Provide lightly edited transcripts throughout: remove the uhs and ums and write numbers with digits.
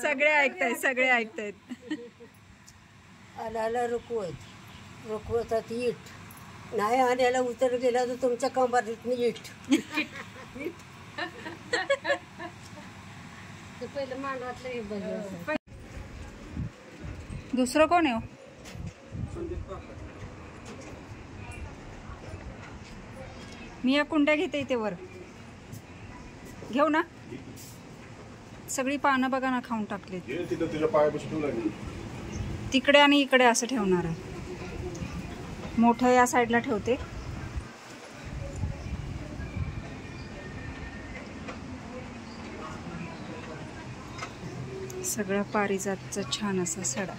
सगळे ऐकतायत, सगळे ऐकतायत. आल्याला रुकवतात इट, नाही आल्याला उतर गेला तर तुमच्या कंबारीत इट. पहिलं मांडवातलं. दुसरं कोण आहे? मी या कुंड्या घेते इथे वर. घेऊ ना? सगळी पानं बघा ना, खाऊन टाकली. तिकडे आणि इकडे असं ठेवणार आहे. मोठं या साईडला ठेवते. सगळा पारिजातचा छान असा सडा.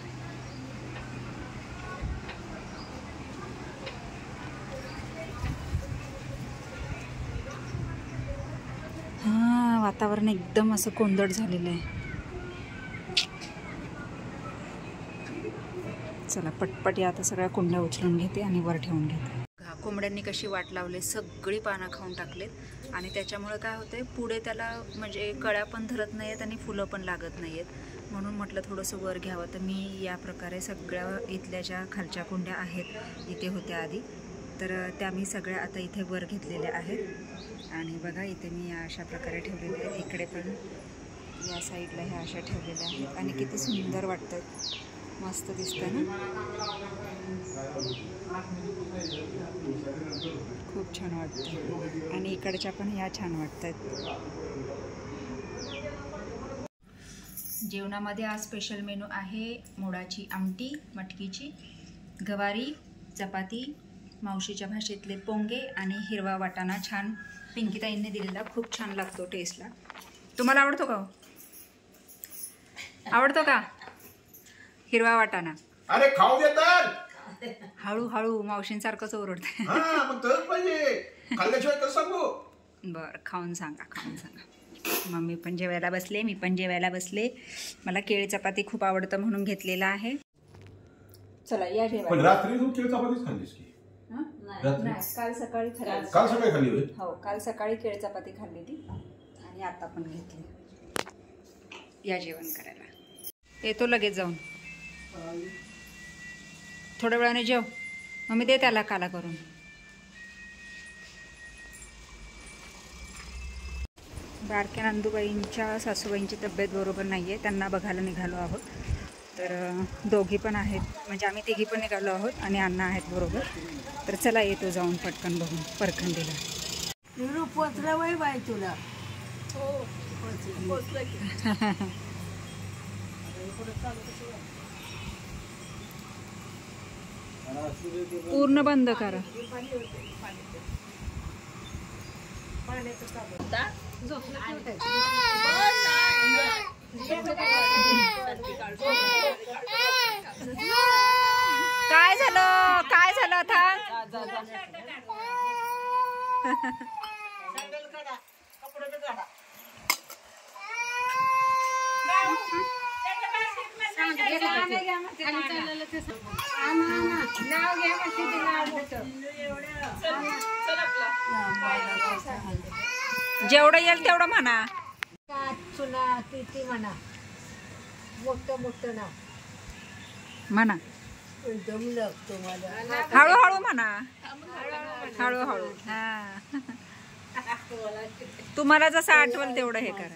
हा, वातावरण एकदम असं कोंदट झालेलं आहे. चला पटपट या आता सगळ्या कोंबड्या उचलून घेते आणि वर ठेवून घेते. कोंबड्यांनी कशी वाट लावले, सगळी पानं खाऊन टाकलेत आणि त्याच्यामुळे काय होतंय, पुढे त्याला म्हणजे कळ्या पण धरत नाहीयेत आणि फुलं पण लागत नाहीयेत. म्हणून म्हटलं थोडंसं वर घ्यावं. तर मी या प्रकारे सगळ्या इथल्या ज्या खालच्या कोंड्या आहेत, इथे होत्या आधी, तर त्या मी सगळ्या आता इथे वर घेतलेल्या आहेत. आणि बघा इथे मी या अशा प्रकारे ठेवलेल्या आहेत. इकडे पण या साईडला ह्या अशा ठेवलेल्या आहेत आणि किती सुंदर वाटतात, मस्त दिसतं ना. खूप छान वाटतं. आणि इकडच्या पण ह्या छान वाटतात. जेवणामध्ये आज स्पेशल मेनू आहे मोडाची आमटी, मटकीची, गवारी, चपाती, मावशीच्या भाषेतले पोंगे आणि हिरवा वाटाणा. छान पिंकीताईंनी दिलेला, खूप छान लागतो टेस्टला. तुम्हाला आवडतो का? आवडतो का हिरवा वाटाणा? अरे खाऊ देतात. हळूहळू मावशींसारखंच ओरडते. बर, खाऊन सांगा, खाऊन सांगा. मम्मी पण जेवायला बसले, मी पण जेवायला बसले. मला केळी चपाती खूप आवडतं म्हणून घेतलेला आहे. चला या जेवायला. रात्री तू केळी चपातीच खाल्लीस की? नाही, काल सकाळी खाल्ली. काल सकाळी खाल्ली होती? हो, काल सकाळी केळी चपाती खाल्लेली आणि आता पण घेतली. या जेवण करायला. येतो लगेच जाऊन. थोड्या वेळाने जेव. मम्मी दे त्याला काला करून. बारक्या नंदूबाईंच्या सासूबाईंची तब्येत बरोबर नाही आहे, त्यांना बघायला निघालो आहोत. तर दोघी पण आहेत, म्हणजे आम्ही तिघी पण निघालो आहोत आणि अण्णा आहेत बरोबर. तर चला येतो जाऊन पटकन बघून परखंडीला. पोचला बाई बाई तुला. पूर्ण बंद करा. काय झालं, काय झालं आता? जेवढं येईल तेवढं म्हणा. चुना किती म्हणा, मोठं मोठं ना म्हणा. दम लागतो मला. हळूहळू म्हणा, हळूहळू. हा, तुम्हाला जसं आठवल तेवढं हे करा.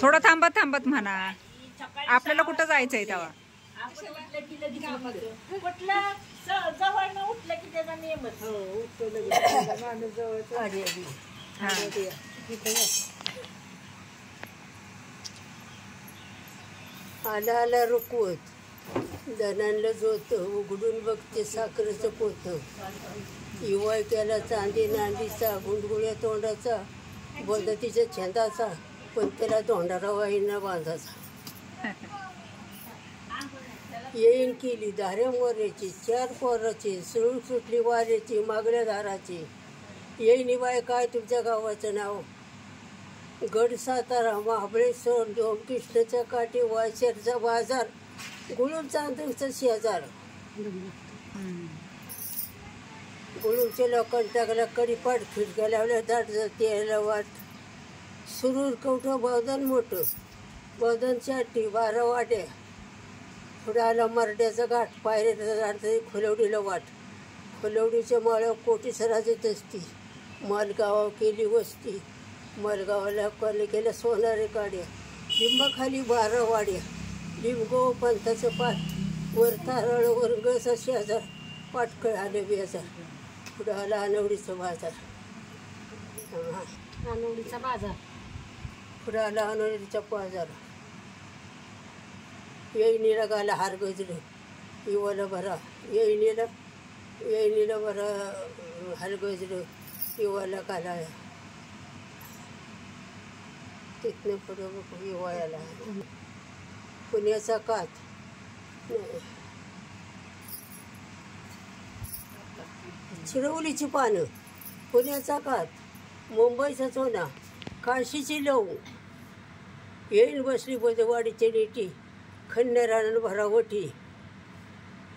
थोडं थांबत थांबत म्हणा. आपल्याला कुठं जायचंय तेव्हा. आला आला रुकवत, दणांना जोत, उघडून बघते साखरेचं पोत. इवाय त्याला चांदी नांदीचा, गुंडगुळ्या तोंडाचा, बदतीच्या छंदाचा, पण त्याला तोंडारा वाईना बांधाचा. येईन केली धाऱ्या मोऱ्याची, 4 पोराची, सुळून सुटली वाऱ्याची, मागल्या दाराची. येईन बाय काय तुमच्या गावाचं नाव? गड सातारा, महाबळेश्वर, डोमकृष्णाच्या काठी, वायशरचा बाजार, गुळूम चांदूरचा शेजार. गुळूमच्या लोकांनी टाकला कडीपाठ, खिडक्या लावल्या दाट जाती यायला वाट. सुरूर कवठं बौद्धन मोठं, बौद्धन चाटी 12 वाट्या. पुढे आला मराठ्याचा घाट, पायऱ्याचा झाड खोलवडीला वाट. खोलवडीच्या माळ्यावर कोटी सराजत असती, मालगावावर केली वस्ती. मालगावाला कॉले केल्या सोनारे काड्या, लिंबाखाली 12 वाड्या. लिंबगो पंथाचं पाठ, वर तारळ वर्गचा शेजार. पाटकळ आले बेजार, पुढे आला अनवडीचा बाजार. अनवडीचा बाजार. पुढे आला अनवडीचा बाजार. येईनीला गाला हार गजलं, इवाला भरा. येईनीला भरा हार गजलं, इवाला गाला. तिथनं पुढं इवायाला. पुण्याचा कात, चिरवलीची पानं. पुण्याचा कात, मुंबईचा चोना, काशीची लव. येईन बसली बजवाडीची नेटी, खंडेरानं भरावटी.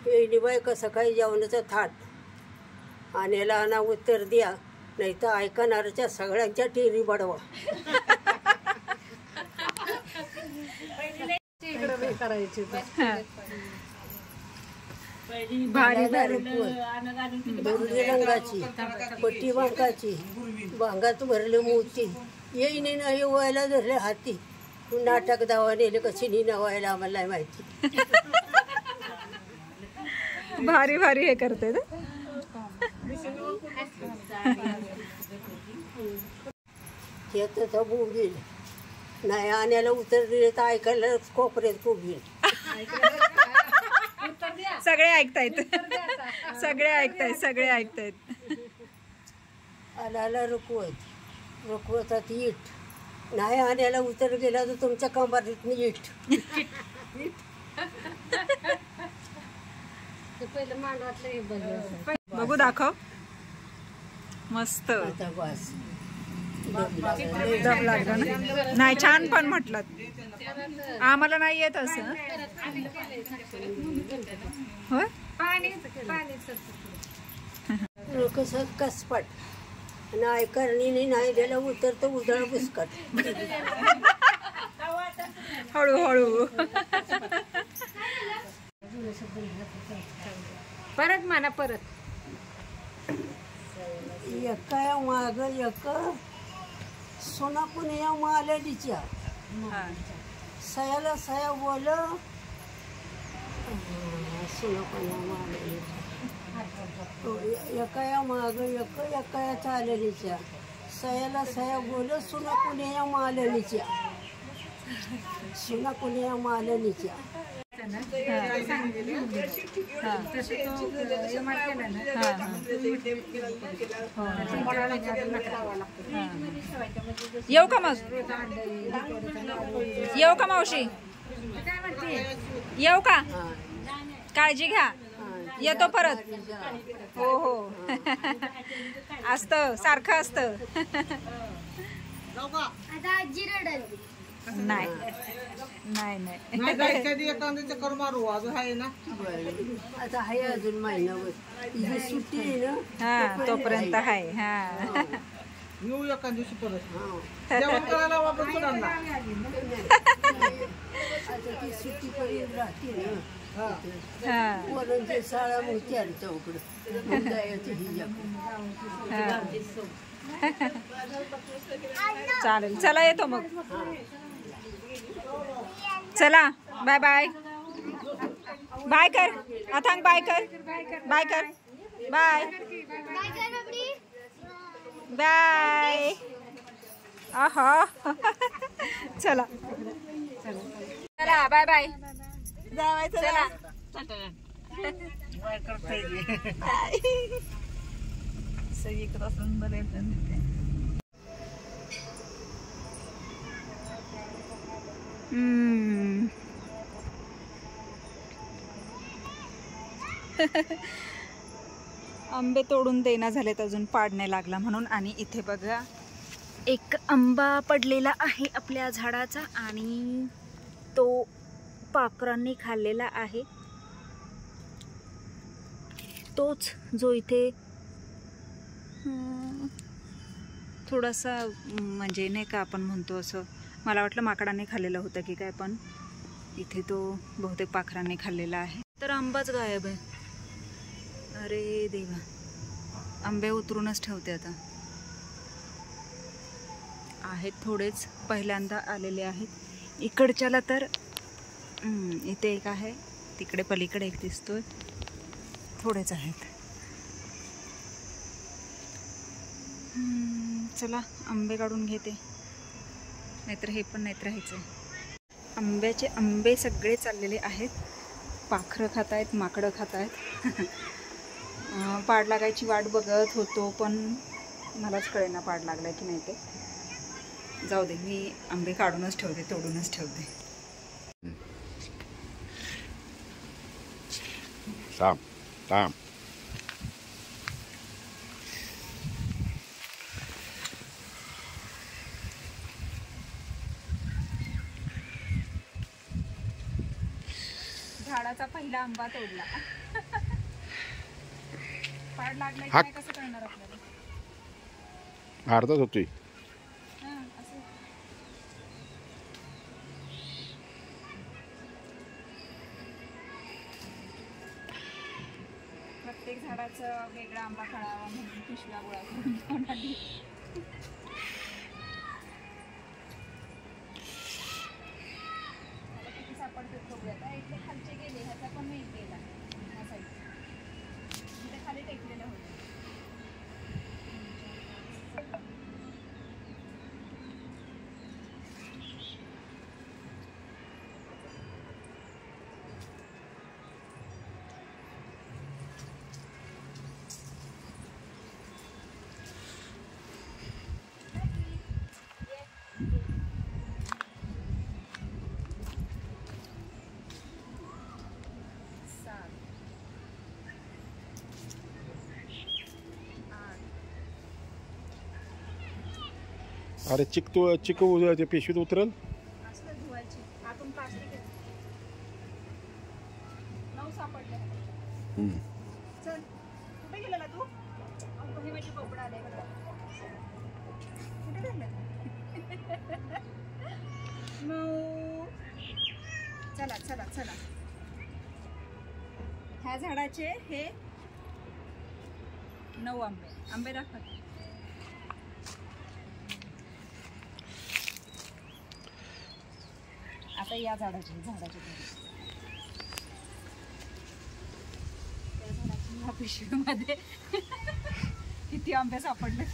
येईनी बायका सकाळी जेवणाचा थाट, आण्याला आणा उत्तर द्या, नाही तर ऐकणाऱ्याच्या सगळ्यांच्या टेरी बडवा. करायची भारी दोरली रंगाची, पट्टी बांकाची, बांगात भरले मोती. येईने नाही व्हायला धरले हाती, नाटक दावा नेले कशी नी व्हायला आम्हाला नाही माहिती. भारी भारी हे करते ना. त्याचा बोंबील नाही आण्याला उत्तर दिले तर ऐकायला कोपऱ्यात कोबील. सगळे ऐकतायत, सगळे ऐकतायत, सगळे ऐकतायत. आला रुकवतात इट. नाही आण्याला उत्तर गेला तर तुमच्या कंबारीत इट. पहिलं मांडवातलं बघू दाखव. मस्त आता बस दम लागला ना. नाही छान पण म्हटलं, आम्हाला नाही येत असं. होय कसं कसपट नाही करणी नाही दिलं उत्तर तर उधळ बुसकट. हळूहळू परत म्हणा परत. एका माग एक सोना पुण्या मालडीच्या, सयाला सया बोल सोना पुण्या मालडीच्या. एका माग एक एका चालणीच्या, सयाला सया बोल सोना पुण्या मालणीच्या. सोना पुण्या मालणीच्या. येऊ का मग? येऊ का मावशी? येऊ का? काळजी घ्या, येतो परत. हो हो असतं, सारखं असतं. नाही नाही नाही आता आहे अजून महिनाभर सुट्टी आहे ना. हा तोपर्यंत आहे. हा येऊ एका दिवशी परत हा जेवण करायला वापस सोडायला. आता ती सुट्टी पर्यंत राहते ना. हा पोरांची शाळा मोठी आली चौकडं मग जायचं चालेल. चला येतो मग. चला बाय बाय. बाय कर अथांग. बाय कर. बाय कर. Bye bye. आहा चला चला बाय बाय. जावायचं चला. सगळीकडे असून बरे. आंबे तोडून देना झालेत, अजून पाड नाही लागला म्हणून. आणि इथे बघा एक आंबा पडलेला आहे आपल्या झाडाचा आणि तो पाखरांनी खाल्लेला आहे. तोच जो इथे थोडासा म्हणजे नाही का आपण म्हणतो असं, मला वाटलं माकडाने खाल्लेलं होतं की काय, पण इथे तो बहुतेक पाखरांनी खाल्लेला आहे. तर आंबाच गायब आहे. अरे देवा, आंबे उतरूनच ठेवते आता. आहेत थोडेच, पहिल्यांदा आलेले आहेत. इकडच्याला तर इथे एक आहे, तिकडे पलीकडे एक दिसतोय, थोडेच आहेत. चला आंबे काढून घेते, नाहीतर हे पण नाहीत राहायचं. आंब्याचे आंबे सगळे चाललेले आहेत. पाखरं खात आहेत, माकडं खात आहेत. पाड लागायची वाट बघत होतो, पण मलाच कळेना पाड लागलाय की नाही ते. जाऊ दे, मी आंबे काढूनच ठेवते, तोडूनच ठेवते. थांब. झाडाचा पहिला आंबा तोडला. पाड लागला की नाही कसं कळणार आपल्याला? अर्धाच होतोय. असं प्रत्येक झाडाचं वेगळा आंबा कळावा म्हणून पिशव्या गोळा करून घेऊन आली. किती सापडतात बघूया. इथले खालचे गेले, ह्याचा पण नाही गेला. ह्या साईड इथे खाली टेकलेलं होतं. अरे चिकू ते पिशवीत उतरल. असलं धुवायची. आतून प्लास्टिक आहे. 9 सापडले. चल, कुठे गेलेला तू? हे माझे पोपडा आले बघा. कुठे गेले? चला चला चला. ह्या झाडाचे हे 9 आंबे दाखवत. आता या झाडाच्या पिशवीमध्ये किती आंबे सापडले.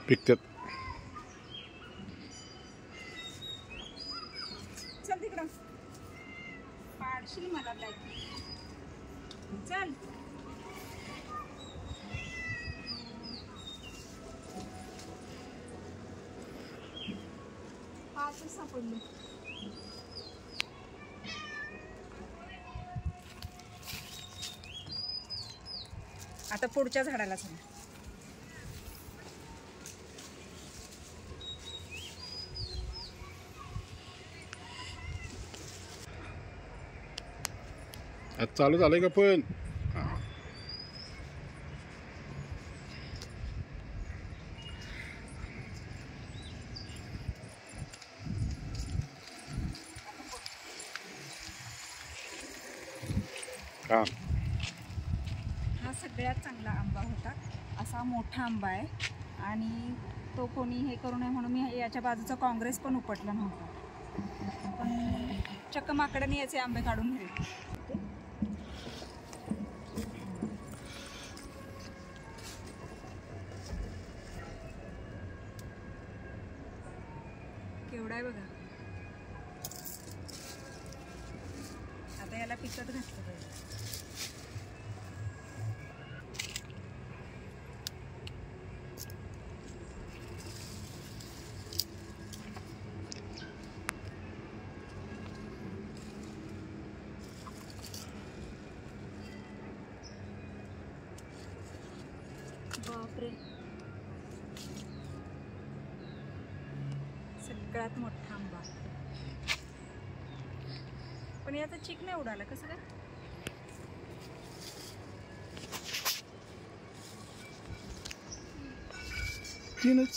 पिकतात. चल तिकडं, पाडशील मला ब्लॅक. चल. पाचच सापडले. आता पुढच्या झाडाला चला. आज चालू झालंय का पण? हा सगळ्यात चांगला आंबा होता. असा मोठा आंबा आहे आणि तो कोणी हे करू नये म्हणून मी याच्या बाजूचा काँग्रेस पण उपटला नव्हता. पण चक्क माकडाने याचे आंबे काढून घेतले. केवढा आहे बघा. आता याला पिकत घातलं पाहिजे. बापरे, सगळ्यात मोठा आंबा. पण याचा चिक नाही उडाला, कसं काय? तीनच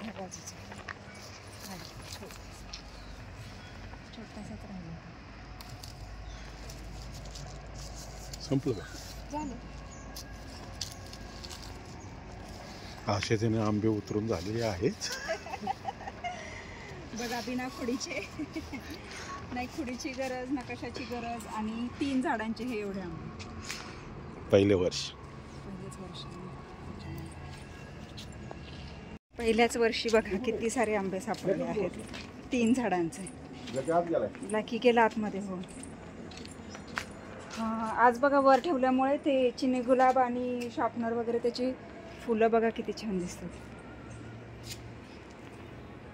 छोटासाच राहिला संपलं का? झालं. आशेने आंबे उतरून झालेले आहेत. बघा, बिना खुडीचे नाही खुडीची गरज ना कशाची गरज. आणि 3 झाडांचे हे एवढे आंबे. पहिले वर्ष. पहिलेच वर्ष. पहिल्याच वर्षी बघा किती सारे आंबे सापडले आहेत. 3 झाडांचे. लाकी गेला आतमध्ये. हो, आज बघा वर ठेवल्यामुळे ते चिनी गुलाब आणि शार्पनर वगैरे त्याची फुलं बघा किती छान दिसतात.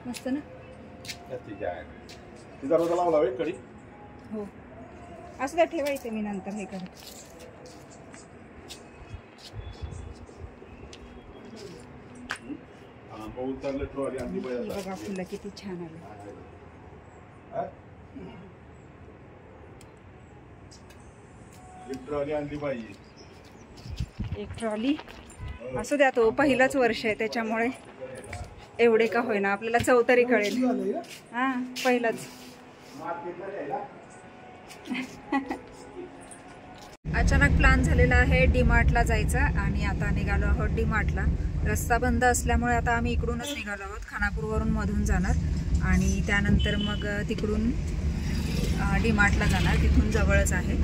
मस्त ना. हो, असं तर ठेवायचं, मी नंतर हे करत. बघा फुलं किती छान आले. एक ट्रॉली असू द्या. तो पहिलंच वर्ष आहे त्याच्यामुळे एवढे का होईना आपल्याला चव तरी कळेल. हा, पहिलंच. अचानक प्लॅन झालेला आहे डीमार्टला जायचा आणि आता निघालो आहोत डीमार्टला. रस्ता बंद असल्यामुळे आता आम्ही इकडूनच निघालो आहोत. खानापूरवरून मधून जाणार आणि त्यानंतर मग तिकडून डीमार्टला जाणार. तिथून जवळच आहे.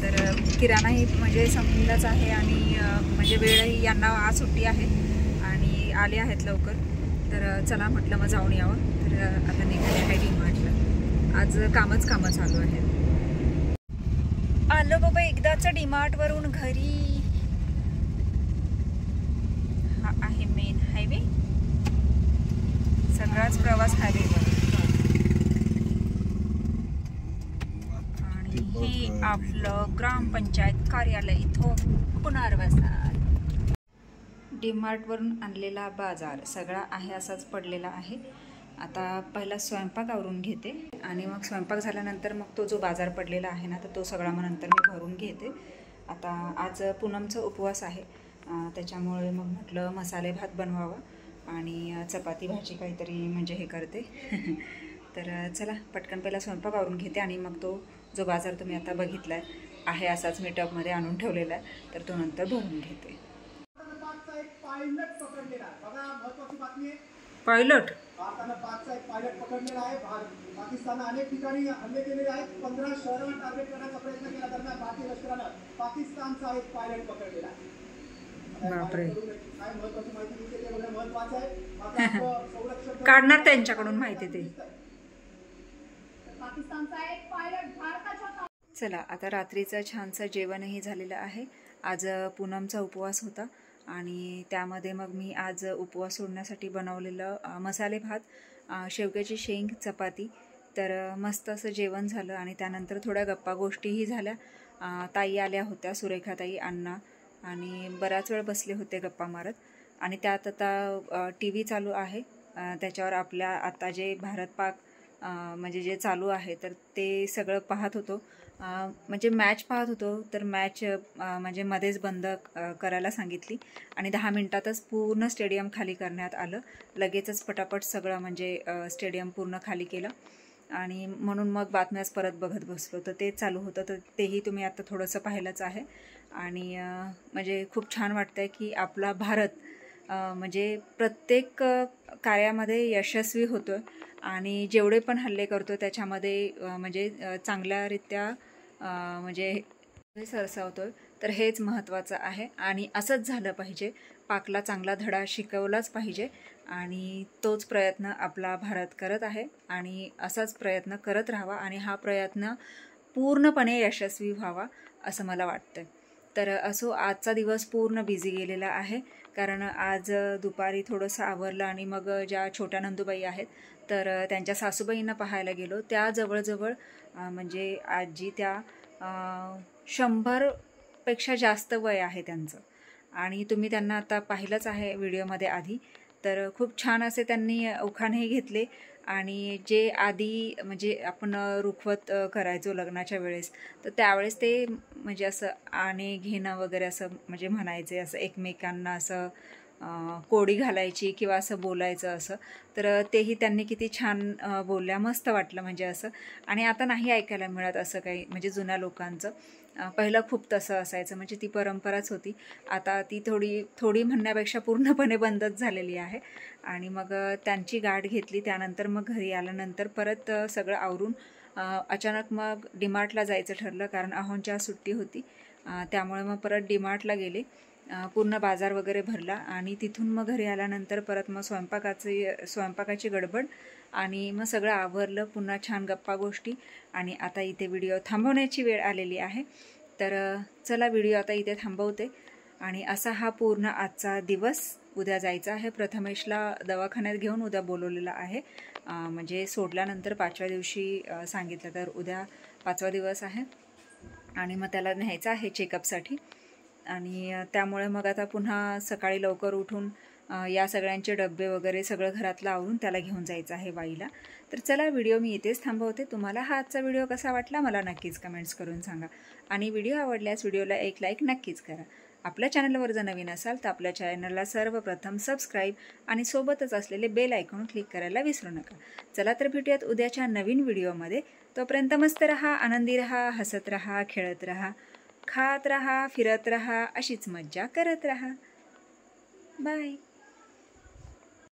तर किराणाही म्हणजे संपलेलाच आहे आणि म्हणजे वेळही यांना आज सुट्टी आहे आणि आले आहेत लवकर. तर चला म्हटलं मग जाऊन यावं. तर आता निघाले आहे डीमार्टला. आज कामच चालू आहेत. आलो बाबा एकदाच डीमार्टवरून घरी. हा आहे मेन हायवे. सगळाच प्रवास हायवेवर. आणि हे आपलं ग्रामपंचायत कार्यालय इथं पुनर्वसन. डीमार्टवरून आणलेला बाजार सगळा आहे असाच पडलेला आहे. आता पहिला स्वयंपाक आवरून घेते आणि मग स्वयंपाक झाल्यानंतर मग तो जो बाजार पडलेला आहे ना, तर तो सगळा मग नंतर मी भरून घेते. आता आज पूनमचा उपवास आहे त्याच्यामुळे मग म्हटलं मसाले भात बनवावा आणि चपाती भाजी काहीतरी म्हणजे हे करते. तर चला पटकन पहिला स्वयंपाक आवरून घेते आणि मग तो जो बाजार तुम्ही आता बघितला आहे असाच मी टबमध्ये आणून ठेवलेला आहे, तर तो नंतर भरून घेते. पायलट भारतानं पाचचा एक पायलट पकडलेला आहे. पाकिस्ताननं अनेक ठिकाणी हल्ले केलेले आहेत. 15 शहरांना टार्गेट करण्याचा प्रयत्न केला दरम्यान भारतीय लष्करानं पाकिस्तानचा एक पायलट पकडलेला आहे. बापरे, काय महत्वाची माहिती दिली ते बघणं महत्वाचं आहे. संरक्षण काढणार त्यांच्याकडून माहिती ते. पाकिस्तानचा एक पायलट भारताच्या. चला आता रात्रीचं छानसं जेवणही झालेलं आहे. आज पूनमचा उपवास होता आणि त्यामध्ये मग मी आज उपवास सोडण्यासाठी बनवलेलं मसाले भात, शेवग्याची शेंग, चपाती. तर मस्त असं जेवण झालं आणि त्यानंतर थोड्या गप्पा गोष्टीही झाल्या. ताई आल्या होत्या, सुरेखा ताई, अण्णा, आणि बराच वेळ बसले होते गप्पा मारत. आणि त्यात आता TV चालू आहे, त्याच्यावर आपल्या आता जे भारत पाक म्हणजे जे चालू आहे तर ते सगळं पाहत होतो. म्हणजे मॅच पाहत होतो. तर मॅच म्हणजे मध्येच बंद करायला सांगितली आणि 10 मिनिटातच पूर्ण स्टेडियम खाली करण्यात आलं. लगेचच पटापट सगळं म्हणजे स्टेडियम पूर्ण खाली केलं आणि म्हणून मग बातम्याच परत बघत बसलो. तर ते चालू होतं, तर तेही तुम्ही आता थोडंसं पाहिलंच आहे. आणि म्हणजे खूप छान वाटतं आहे की आपला भारत म्हणजे प्रत्येक कार्यामध्ये यशस्वी होतो आणि जेवढे पण हल्ले करतो त्याच्यामध्ये म्हणजे चांगल्यारीत्या म्हणजे सरसावतो. तर हेच महत्त्वाचं आहे आणि असंच झालं पाहिजे. पाकला चांगला धडा शिकवलाच पाहिजे आणि तोच प्रयत्न आपला भारत करत आहे आणि असाच प्रयत्न करत राहावा आणि हा प्रयत्न पूर्णपणे यशस्वी व्हावा असं मला वाटतं. तर असो, आजचा दिवस पूर्ण बिझी गेलेला आहे कारण आज दुपारी थोडंसं आवरलं आणि मग ज्या छोट्या नंदूबाई आहेत तर त्यांच्या सासूबाईंना पाहायला गेलो. त्या जवळजवळ म्हणजे आजी त्या 100पेक्षा जास्त वय आहे त्यांचं आणि तुम्ही त्यांना आता पाहिलंच आहे व्हिडिओमध्ये आधी. तर खूप छान असे त्यांनी उखाणे घेतले आणि जे आधी म्हणजे आपण रुखवत करायचो लग्नाच्या वेळेस तर त्यावेळेस ते म्हणजे असं आणे घेणं वगैरे असं म्हणजे म्हणायचे, असं एकमेकांना असं कोडी घालायची किंवा असं बोलायचं असं. तर तेही त्यांनी किती छान बोलल्या, मस्त वाटलं म्हणजे असं. आणि आता नाही ऐकायला मिळत असं काही म्हणजे जुन्या लोकांचं. पहिलं खूप तसं असायचं म्हणजे ती परंपराच होती. आता ती थोडी म्हणण्यापेक्षा पूर्णपणे बंदच झालेली आहे. आणि मग त्यांची गाठ घेतली. त्यानंतर मग घरी आल्यानंतर परत सगळं आवरून अचानक मग डीमार्टला जायचं ठरलं कारण अहोंच्या सुट्टी होती. त्यामुळे मग परत डीमार्टला गेले, पूर्ण बाजार वगैरे भरला आणि तिथून मग घरी आल्यानंतर परत मग स्वयंपाकाची गडबड आणि मग सगळं आवरलं, पुन्हा छान गप्पा गोष्टी. आणि आता इथे व्हिडिओ थांबवण्याची वेळ आलेली आहे. तर चला व्हिडिओ आता इथे थांबवते. आणि असा हा पूर्ण आजचा दिवस. उद्या जायचं आहे प्रथमेशला दवाखान्यात घेऊन, उद्या बोलवलेलं आहे. म्हणजे सोडल्यानंतर 5व्या दिवशी सांगितलं तर उद्या 5वा दिवस आहे आणि मग त्याला न्यायचं आहे चेकअपसाठी. आणि त्यामुळे मग आता पुन्हा सकाळी लवकर उठून या सगळ्यांचे डबे वगैरे सगळं घरातलं आवरून त्याला घेऊन जायचं आहे वाईला. तर चला व्हिडिओ मी इथेच थांबवते. तुम्हाला हा आजचा व्हिडिओ कसा वाटला मला नक्कीच कमेंट्स करून सांगा आणि व्हिडिओ आवडल्यास व्हिडिओला एक लाईक नक्कीच करा. आपल्या चॅनलवर जर नवीन असाल तर आपल्या चॅनलला सर्वप्रथम सबस्क्राईब आणि सोबतच असलेले बेल आयकॉन क्लिक करायला विसरू नका. चला तर भेटूयात उद्याच्या नवीन व्हिडिओमध्ये. तोपर्यंत मस्त रहा, आनंदी रहा, हसत रहा, खेळत रहा, खात रहा, फिरत रहा, अशीच मज्जा करत रहा. बाय.